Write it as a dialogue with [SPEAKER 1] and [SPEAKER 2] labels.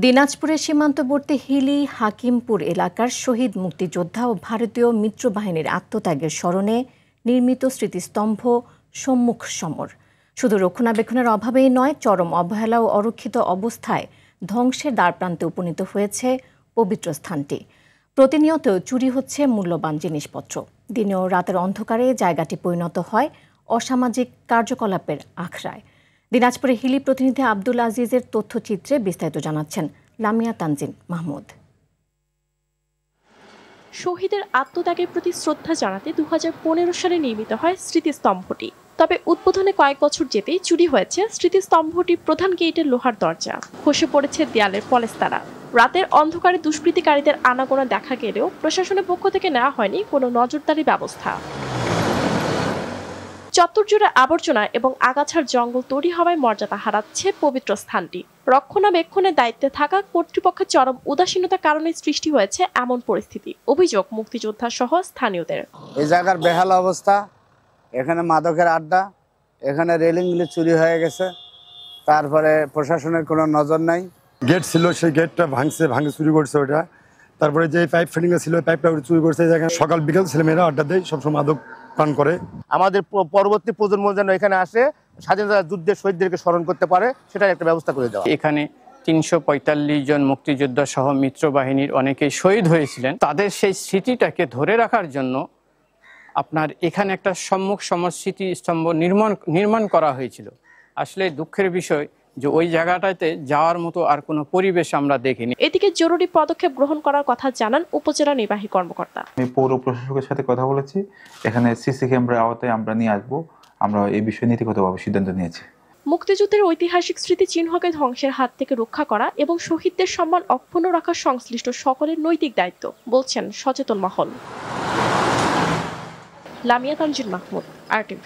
[SPEAKER 1] দিনাজপুরের সীমান্তবর্তী হিলি হাকিমপুর এলাকার শহীদ মুক্তিযোদ্ধা ও ভারতীয় মিত্রবাহিনীর আত্মত্যাগের স্মরণে নির্মিত স্মৃতিস্তম্ভ সম্মুখ সমর শুধু রক্ষণাবেক্ষণের অভাবেই নয়, চরম অবহেলা ও অরক্ষিত অবস্থায় ধ্বংসের দ্বারপ্রান্তে উপনীত হয়েছে পবিত্র স্থানটি। প্রতিনিয়ত চুরি হচ্ছে মূল্যবান জিনিসপত্র। দিনে ও রাতের অন্ধকারে জায়গাটি পরিণত হয় অসামাজিক কার্যকলাপের আখড়ায়। দিনাজপুরে হিলি প্রতিনিধি আব্দুল আজিজের তথ্যচিত্রে বিস্তারিত জানাচ্ছেন লামিয়া তানজিন মাহমুদ।
[SPEAKER 2] শহীদের আত্মত্যাগের প্রতি শ্রদ্ধা জানাতে 2015 সালে নির্মিত হয় স্মৃতিস্তম্ভটি। তবে উদ্বোধনে কয়েক বছর যেতেই চুরি হয়েছে স্মৃতিস্তম্ভটির প্রধান গেটের লোহার দরজা, খসে পড়েছে দেয়ালের পলেস্তারা। রাতের অন্ধকারে দুষ্কৃতিকারীদের আনাগোনা দেখা গেলেও প্রশাসনের পক্ষ থেকে নেওয়া হয়নি কোনো নজরদারি ব্যবস্থা। চত্বর জুড়ে আবর্জনা এবং আগাছার জঙ্গল তৈরি হওয়ায় মর্যাদা হারাচ্ছে পবিত্র স্থানটি। রক্ষণাবেক্ষণের দায়িত্বে থাকা কর্তৃপক্ষের চরম উদাসীনতার কারণে সৃষ্টি হয়েছে এমন পরিস্থিতি, অভিযোগ মুক্তিযোদ্ধা সহ স্থানীয়দের।
[SPEAKER 3] এই জায়গার বেহাল অবস্থা, এখানে মাদকের আড্ডা, এখানে রেলিংগুলি চুরি হয়ে গেছে, তারপরে প্রশাসনের কোনো নজর নাই।
[SPEAKER 4] গেট ছিল, সেই গেটটা ভাঙে চুরি করছে ওটা। তারপরে যে পাইপ ফিটিং ছিল, পাইপটা চুরি করছে। এই জায়গায় সকাল বিকাল ছেলেমেয়েরা আড্ডা দেয়, সবসময় মাদক পান করে।
[SPEAKER 5] আমাদের পরবর্তী প্রজন্ম যেন এখানে আসে, স্বাধীনতা যুদ্ধের শহীদদেরকে স্মরণ করতে পারে, সেটার একটা ব্যবস্থা করে দেওয়া।
[SPEAKER 6] এখানে 345 জন মুক্তিযোদ্ধা সহ মিত্রবাহিনীর অনেকেই শহীদ হয়েছিলেন। তাদের সেই স্মৃতিটাকে ধরে রাখার জন্য আপনার এখানে একটা সম্মুখ সমর স্মৃতিস্তম্ভ নির্মাণ করা হয়েছিল। আসলে দুঃখের বিষয় যে ওই জায়গাটাতে যাওয়ার মতো আর কোনো পরিবেশ আমরা দেখিনি।
[SPEAKER 2] এদিকে জরুরি পদক্ষেপ গ্রহণ করার কথা জানান উপজেলা নির্বাহী কর্মকর্তা।
[SPEAKER 7] আমি পৌর প্রশাসকের সাথে কথা বলেছি, এখানে সিসি ক্যামেরার আওতায় আমরা নিয়ে আসবো। আমরা এই বিষয়ে নীতিগতভাবে সিদ্ধান্ত নিয়েছি।
[SPEAKER 2] মুক্তিযুদ্ধের ঐতিহাসিক স্মৃতিচিহ্নকে ধ্বংসের হাত থেকে রক্ষা করা এবং শহীদদের সম্মান অক্ষুণ্ণ রাখা সংশ্লিষ্ট সকলের নৈতিক দায়িত্ব, বলছেন সচেতন মহল। লামিয়া তানজিন মাহমুদ, RTV।